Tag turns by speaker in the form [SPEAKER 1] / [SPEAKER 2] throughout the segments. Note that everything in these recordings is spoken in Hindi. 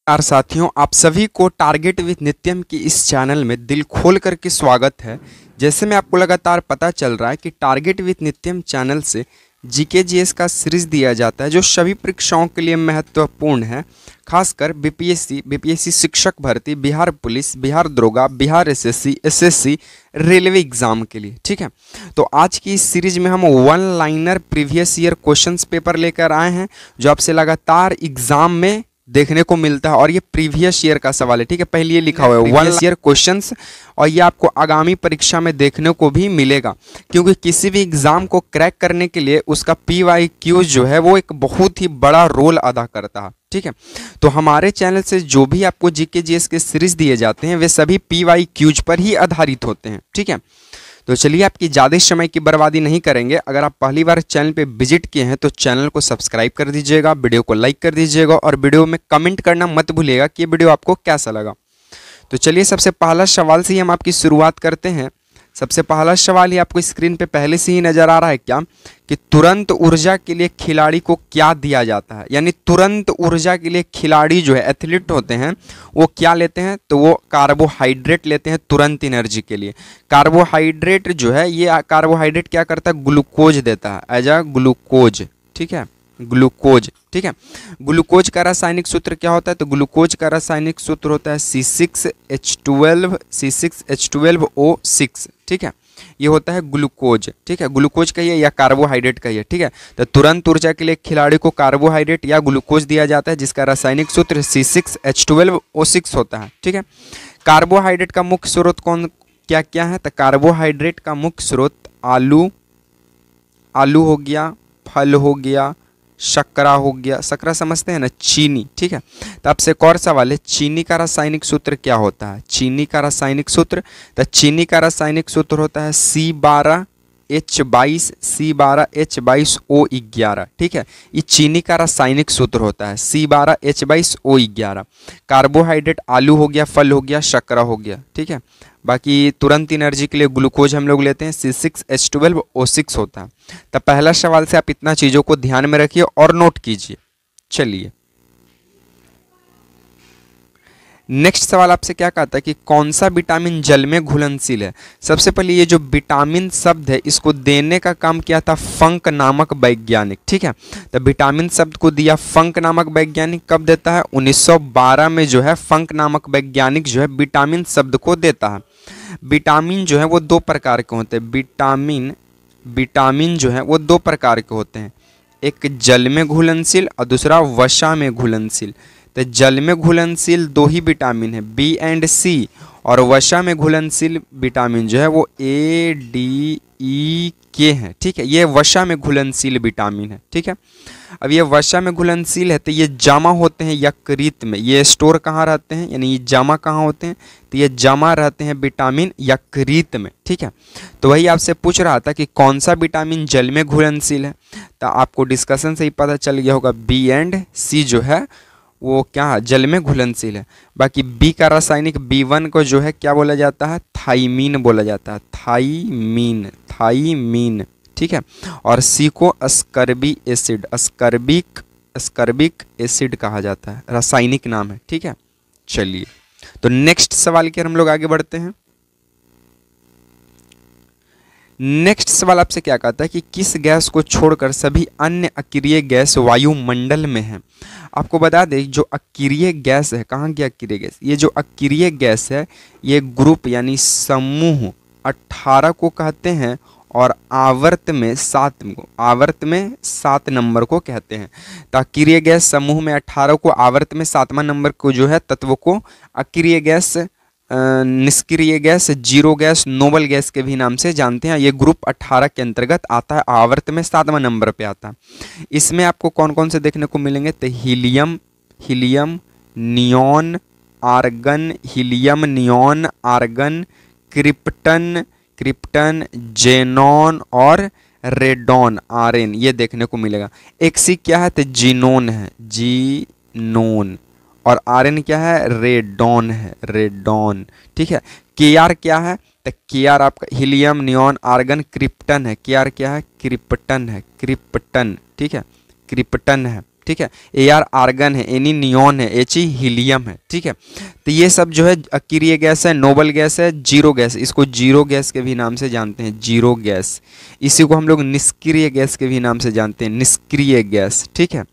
[SPEAKER 1] नमस्कार साथियों, आप सभी को टारगेट विद नित्यम की इस चैनल में दिल खोल करके स्वागत है। जैसे मैं आपको लगातार पता चल रहा है कि टारगेट विद नित्यम चैनल से जीके जीएस का सीरीज दिया जाता है जो सभी परीक्षाओं के लिए महत्वपूर्ण है, खासकर बीपीएससी शिक्षक भर्ती, बिहार पुलिस, बिहार दरोगा, बिहार एसएससी, रेलवे एग्जाम के लिए। ठीक है, तो आज की इस सीरीज में हम one liner previous year questions paper लेकर आए हैं जो आपसे लगातार एग्जाम में देखने को मिलता है और ये प्रीवियस ईयर का सवाल है। ठीक है, पहले ये लिखा हुआ है वन ईयर क्वेश्चंस और ये आपको आगामी परीक्षा में देखने को भी मिलेगा, क्योंकि किसी भी एग्जाम को क्रैक करने के लिए उसका PYQ जो है वो एक बहुत ही बड़ा रोल अदा करता है। ठीक है, तो हमारे चैनल से जो भी आपको जीके जीएस के सीरीज दिए जाते हैं वे सभी PYQs पर ही आधारित होते हैं। ठीक है, तो चलिए आपकी ज़्यादा समय की बर्बादी नहीं करेंगे। अगर आप पहली बार चैनल पे विजिट किए हैं तो चैनल को सब्सक्राइब कर दीजिएगा, वीडियो को लाइक कर दीजिएगा और वीडियो में कमेंट करना मत भूलिएगा कि ये वीडियो आपको कैसा लगा। तो चलिए सबसे पहला सवाल से ही हम आपकी शुरुआत करते हैं। सबसे पहला सवाल ही आपको स्क्रीन पे पहले से ही नज़र आ रहा है क्या कि तुरंत ऊर्जा के लिए खिलाड़ी को क्या दिया जाता है। यानी तुरंत ऊर्जा के लिए खिलाड़ी जो है एथलीट होते हैं वो क्या लेते हैं, तो वो कार्बोहाइड्रेट लेते हैं तुरंत एनर्जी के लिए। कार्बोहाइड्रेट जो है ये कार्बोहाइड्रेट क्या करता है, ग्लूकोज देता है एज अ ग्लूकोज। ठीक है, ग्लूकोज। ठीक है, ग्लूकोज का रासायनिक सूत्र क्या होता है, तो ग्लूकोज का रासायनिक सूत्र होता है C6H12O6। ठीक है, ये होता है ग्लूकोज। ठीक है, ग्लूकोज कहिए या कार्बोहाइड्रेट कहिए। ठीक है, तो तुरंत ऊर्जा के लिए खिलाड़ी को कार्बोहाइड्रेट या ग्लूकोज दिया जाता है जिसका रासायनिक सूत्र C6H12O6 होता है। ठीक है, कार्बोहाइड्रेट का मुख्य स्रोत कौन क्या क्या है, तो कार्बोहाइड्रेट का मुख्य स्रोत आलू हो गया, फल हो गया, शक्करा हो गया। शक्करा समझते हैं ना, चीनी। ठीक है, तो आपसे एक और सवाल है, चीनी का रासायनिक सूत्र क्या होता है। चीनी का रासायनिक सूत्र, तो चीनी का रासायनिक सूत्र होता है C12H22O11। ठीक है, ये चीनी का रासायनिक सूत्र होता है C12H22O11। कार्बोहाइड्रेट आलू हो गया, फल हो गया, शक्करा हो गया। ठीक है, बाकी तुरंत एनर्जी के लिए ग्लूकोज हम लोग लेते हैं C6H12O6 होता है। तो पहला सवाल से आप इतना चीज़ों को ध्यान में रखिए और नोट कीजिए। चलिए नेक्स्ट सवाल आपसे क्या कहता है कि कौन सा विटामिन जल में घुलनशील है। सबसे पहले ये जो विटामिन शब्द है इसको देने का काम किया था फंक नामक वैज्ञानिक। ठीक है, तो विटामिन शब्द को दिया फंक नामक वैज्ञानिक। कब देता है, 1912 में जो है फंक नामक वैज्ञानिक जो है विटामिन शब्द को देता है। विटामिन जो है वो दो प्रकार के होते हैं। विटामिन जो है वो दो प्रकार के होते हैं, एक जल में घुलनशील और दूसरा वसा में घुलनशील। तो जल में घुलनशील दो ही विटामिन है, B एंड C, और वसा में घुलनशील विटामिन जो है वो ADEK है। ठीक है, ये वसा में घुलनशील विटामिन है। ठीक है, अब ये वसा में घुलनशील है तो ये जमा होते हैं यकृत में। ये स्टोर कहाँ रहते हैं, यानी ये जमा कहाँ होते हैं, तो ये जमा रहते हैं विटामिन यकृत में। ठीक है, तो वही आपसे पूछ रहा था कि कौन सा विटामिन जल में घुलनशील है, तो आपको डिस्कशन से ही पता चल गया होगा B एंड C जो है वो क्या है, जल में घुलनशील है। बाकी B का रासायनिक B1 को जो है क्या बोला जाता है, थाइमीन बोला जाता है, थाइमीन। ठीक है, और C को अस्कर्बिक एसिड कहा जाता है, रासायनिक नाम है। ठीक है, चलिए तो नेक्स्ट सवाल की हम लोग आगे बढ़ते हैं। नेक्स्ट सवाल आपसे क्या कहता है कि किस गैस को छोड़कर सभी अन्य अक्रिय गैस वायुमंडल में है। आपको बता दें जो अक्रिय गैस है, कहाँ गया अक्रिय गैस, ये जो अक्रिय गैस है ये ग्रुप यानी समूह 18 को कहते हैं और आवर्त में 7 नंबर को कहते हैं। तो अक्रिय गैस समूह में 18 को, आवर्त में 7वां नंबर को जो है तत्व को अक्रिय गैस, निष्क्रिय gas, zero gas, noble gas के भी नाम से जानते हैं। ये ग्रुप 18 के अंतर्गत आता है, आवर्त में 7वां नंबर पे आता है। इसमें आपको कौन कौन से देखने को मिलेंगे, तो helium, neon, argon, krypton, xenon और रेडॉन, आरएन, ये देखने को मिलेगा। एक सी क्या है, तो जीनोन है, जीनोन, और आरएन क्या है, रेडॉन है, रेडॉन। ठीक है, केआर क्या है, तो केआर आपका हीलियम, नियॉन, आर्गन, क्रिप्टन है। केआर क्या है, क्रिप्टन है, क्रिप्टन। ठीक है, क्रिप्टन है। ठीक है। AR आर्गन है, NE नियॉन है, HE हीलियम है, ठीक है। तो ये सब जो है अक्रिय गैस है, नोबल गैस है, जीरो गैस, इसको जीरो गैस के भी नाम से जानते हैं, जीरो गैस। इसी को हम लोग निष्क्रिय गैस के भी नाम से जानते हैं, निष्क्रिय गैस, ठीक है।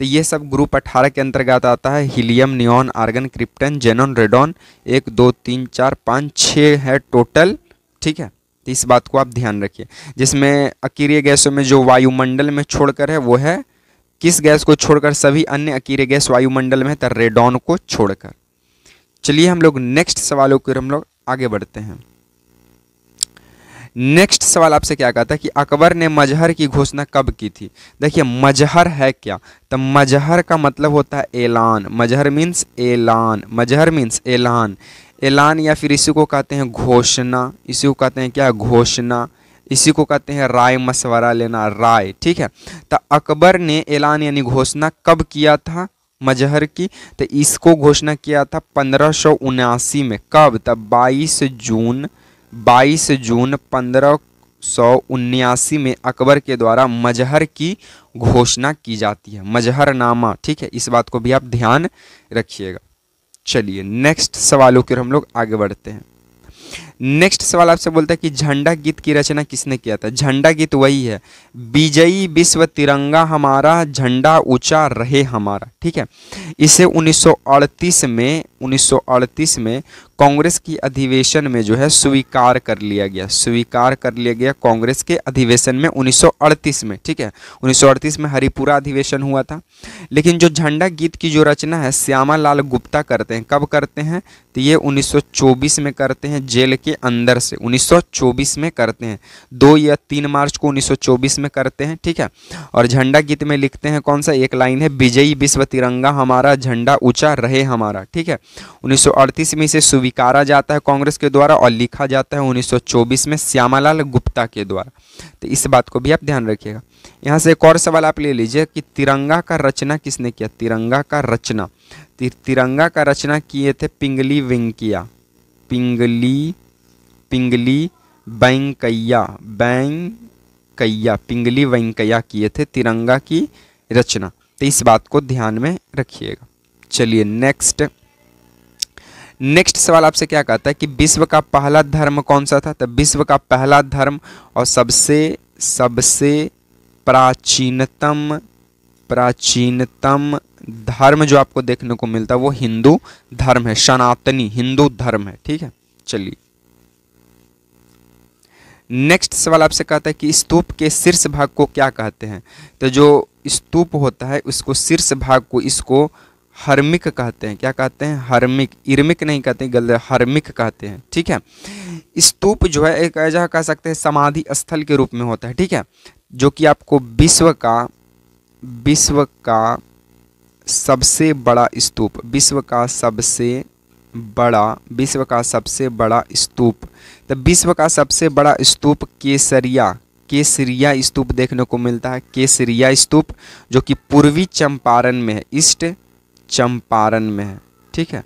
[SPEAKER 1] तो ये सब ग्रुप 18 के अंतर्गत आता है। Helium, neon, argon, krypton, xenon, radon, 1 2 3 4 5 6 है टोटल, ठीक है। तो इस बात को आप ध्यान रखिए। जिसमें अक्रिय गैसों में जो वायुमंडल में छोड़कर है वो है किस गैस को छोड़कर? सभी अन्य अक्रिय गैस वायुमंडल में है, तो रेडॉन को छोड़कर। चलिए हम लोग नेक्स्ट सवालों की ओर हम लोग आगे बढ़ते हैं। नेक्स्ट सवाल आपसे क्या कहता है कि अकबर ने मजहर की घोषणा कब की थी? देखिए मजहर है क्या? तो मजहर का मतलब होता है ऐलान। मजहर मीन्स ऐलान, मजहर मीन्स ऐलान, ऐलान या फिर इसी को कहते हैं घोषणा, इसी को कहते हैं क्या? घोषणा। इसी को कहते हैं राय मशवरा लेना, राय, ठीक है। तो अकबर ने ऐलान यानी घोषणा कब किया था मजहर की? तो इसको घोषणा किया था 1579 में। कब? तब 22 जून 1579 में अकबर के द्वारा मजहर की घोषणा की जाती है, मजहरनामा, ठीक है। इस बात को भी आप ध्यान रखिएगा। चलिए नेक्स्ट सवालों की ओर हम लोग आगे बढ़ते हैं। नेक्स्ट सवाल आपसे बोलता है कि झंडा गीत की रचना किसने किया था? झंडा गीत वही है, विजयी विश्व तिरंगा हमारा, झंडा ऊंचा रहे हमारा, ठीक है। इसे 1938 में कांग्रेस की अधिवेशन में जो है स्वीकार कर लिया गया, स्वीकार कर लिया गया कांग्रेस के अधिवेशन में 1938 में, ठीक है। 1938 में हरिपुरा अधिवेशन हुआ था। लेकिन जो झंडा गीत की जो रचना है श्यामा लाल गुप्ता करते हैं। कब करते हैं? तो ये 1924 में करते हैं, जेल के अंदर से 1924 में करते हैं, 2 या 3 मार्च को 1924 में करते हैं, ठीक है। और झंडा गीत में लिखते हैं कौन सा? एक लाइन है, विजयी विश्व तिरंगा हमारा, झंडा ऊंचा रहे हमारा, ठीक है। 1938 में इसे स्वीकारा जाता है कांग्रेस के द्वारा और लिखा जाता है 1924 में श्यामालाल गुप्ता के द्वारा। तो इस बात को भी आप ध्यान रखिएगा। यहाँ से एक और सवाल आप ले लीजिए कि तिरंगा का रचना किसने किया? तिरंगा का रचना, तिरंगा का रचना किए थे पिंगली वेंकैया, पिंगली वेंकैया, पिंगली वेंकैया किए थे तिरंगा की रचना। तो इस बात को ध्यान में रखिएगा। चलिए नेक्स्ट सवाल आपसे क्या कहता है कि विश्व का पहला धर्म कौन सा था? तो विश्व का पहला धर्म और सबसे प्राचीनतम धर्म जो आपको देखने को मिलता है वो हिंदू धर्म है, सनातनी हिंदू धर्म है, ठीक है। चलिए नेक्स्ट सवाल आपसे कहता है कि स्तूप के शीर्ष भाग को क्या कहते हैं? तो जो स्तूप होता है उसको शीर्ष भाग को इसको हर्मिक कहते हैं। क्या कहते हैं? हर्मिक, इर्मिक नहीं कहते, गलत, हर्मिक कहते हैं, ठीक है। स्तूप जो है एक ऐसा कह सकते हैं समाधि स्थल के रूप में होता है, ठीक है, जो कि आपको विश्व का सबसे बड़ा स्तूप, विश्व का सबसे बड़ा स्तूप। तो विश्व का सबसे बड़ा स्तूप केसरिया स्तूप देखने को मिलता है, केसरिया स्तूप, जो कि पूर्वी चंपारण में है, ईस्ट चंपारण में है, ठीक है,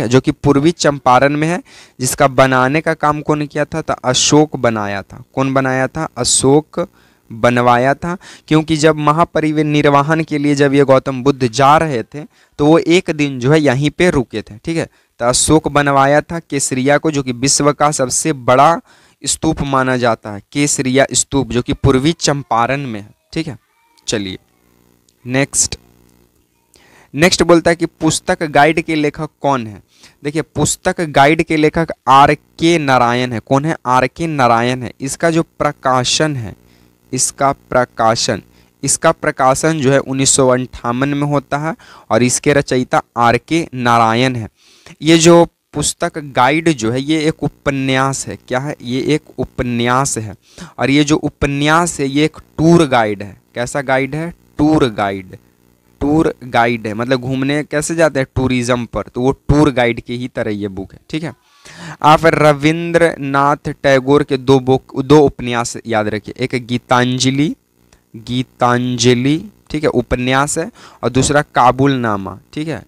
[SPEAKER 1] जो कि पूर्वी चंपारण में है, जिसका बनाने का काम कौन किया था? तो अशोक बनाया था। कौन बनाया था? अशोक बनवाया था। क्योंकि जब महापरिनिर्वाण के लिए जब ये गौतम बुद्ध जा रहे थे तो वो एक दिन जो है यहीं पे रुके थे, ठीक है। तो अशोक बनवाया था केसरिया को, जो कि विश्व का सबसे बड़ा स्तूप माना जाता है, केसरिया स्तूप, जो कि पूर्वी चंपारण में है, ठीक है। चलिए नेक्स्ट बोलता है कि पुस्तक गाइड के लेखक कौन है? देखिए पुस्तक गाइड के लेखक R.K. नारायण है। कौन है? R.K. नारायण है। इसका जो प्रकाशन है, इसका प्रकाशन जो है 1958 में होता है और इसके रचयिता R.K. नारायण है। ये जो पुस्तक गाइड जो है ये एक उपन्यास है। क्या है? ये एक उपन्यास है। और ये जो उपन्यास है ये एक टूर गाइड है। कैसा गाइड है? टूर गाइड है, मतलब घूमने कैसे जाते हैं? टूरिज्म पर, तो वो टूर गाइड की ही तरह ये बुक है, ठीक है। आप रविंद्रनाथ टैगोर के दो उपन्यास याद रखिए, एक गीतांजलि, ठीक है, उपन्यास है, और दूसरा काबुलनामा, ठीक है,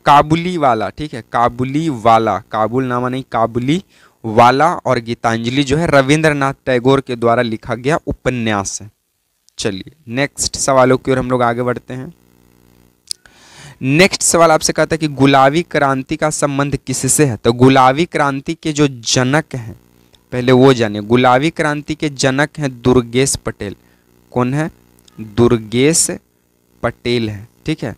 [SPEAKER 1] काबुली वाला, ठीक है, काबुलनामा नहीं, काबुली वाला और गीतांजलि जो है रविंद्रनाथ टैगोर के द्वारा लिखा गया उपन्यास है। चलिए नेक्स्ट सवालों की ओर हम लोग आगे बढ़ते हैं। नेक्स्ट सवाल आपसे कहता है कि गुलाबी क्रांति का संबंध किससे है। तो गुलाबी क्रांति के जो जनक हैं पहले वो जानिए। गुलाबी क्रांति के जनक हैं दुर्गेश पटेल। कौन है? दुर्गेश पटेल है। ठीक है,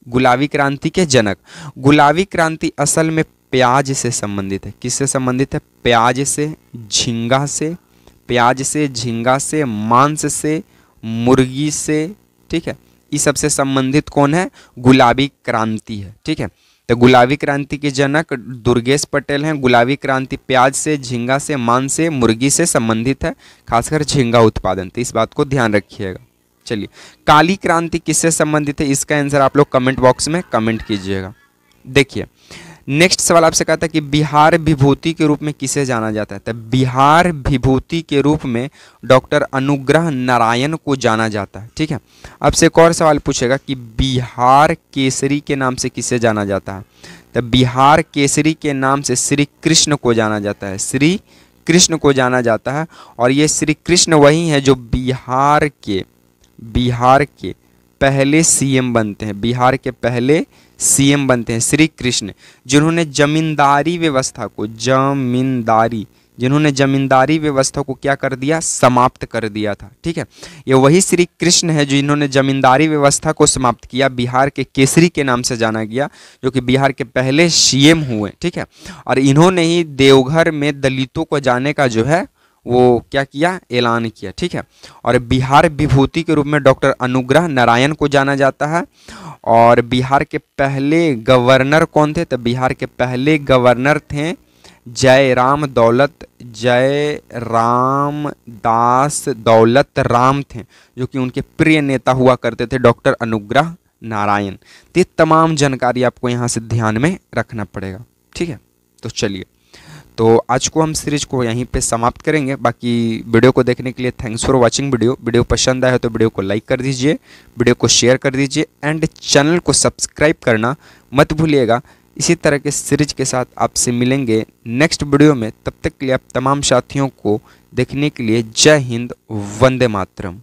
[SPEAKER 1] गुलाबी क्रांति के जनक। गुलाबी क्रांति असल में प्याज से संबंधित है। किससे संबंधित है? प्याज से, झींगा से, प्याज से, झींगा से, मांस से, मुर्गी से। ठीक है, इस सबसे संबंधित कौन है? गुलाबी क्रांति है। ठीक है, तो गुलाबी क्रांति के जनक दुर्गेश पटेल हैं। गुलाबी क्रांति प्याज से, झींगा से, मांस से, मुर्गी से संबंधित है, खासकर झींगा उत्पादन। तो इस बात को ध्यान रखिएगा। चलिए, काली क्रांति किससे संबंधित है? इसका आंसर आप लोग कमेंट बॉक्स में कमेंट कीजिएगा। देखिए नेक्स्ट सवाल आपसे कहता है कि बिहार विभूति के रूप में किसे जाना जाता है। तो बिहार विभूति के रूप में डॉक्टर अनुग्रह नारायण को जाना जाता है। ठीक है, आपसे एक और सवाल पूछेगा कि बिहार केसरी के नाम से किसे जाना जाता है। तो बिहार केसरी के नाम से श्री कृष्ण को जाना जाता है। श्री कृष्ण को जाना जाता है, और ये श्री कृष्ण वही है जो बिहार के पहले सीएम बनते हैं। बिहार के पहले सीएम बनते हैं श्री कृष्ण, जिन्होंने जमींदारी व्यवस्था को क्या कर दिया? समाप्त कर दिया था। ठीक है, ये वही श्री कृष्ण है जिन्होंने जमींदारी व्यवस्था को समाप्त किया। बिहार के केसरी के नाम से जाना गया, जो कि बिहार के पहले सीएम हुए। ठीक है, और इन्होंने ही देवघर में दलितों को जाने का जो है वो क्या किया? ऐलान किया। ठीक है, और बिहार विभूति के रूप में डॉक्टर अनुग्रह नारायण को जाना जाता है। और बिहार के पहले गवर्नर कौन थे? तो बिहार के पहले गवर्नर थे जयराम दास दौलत राम थे, जो कि उनके प्रिय नेता हुआ करते थे, डॉक्टर अनुग्रह नारायण। तो ये तमाम जानकारी आपको यहाँ से ध्यान में रखना पड़ेगा। ठीक है, तो चलिए, तो आज को हम सीरीज को यहीं पे समाप्त करेंगे। बाकी वीडियो को देखने के लिए थैंक्स फॉर वाचिंग। वीडियो पसंद आया तो वीडियो को लाइक कर दीजिए, वीडियो को शेयर कर दीजिए, एंड चैनल को सब्सक्राइब करना मत भूलिएगा। इसी तरह के सीरीज के साथ आपसे मिलेंगे नेक्स्ट वीडियो में। तब तक के लिए आप तमाम साथियों को देखने के लिए जय हिंद, वंदे मातरम।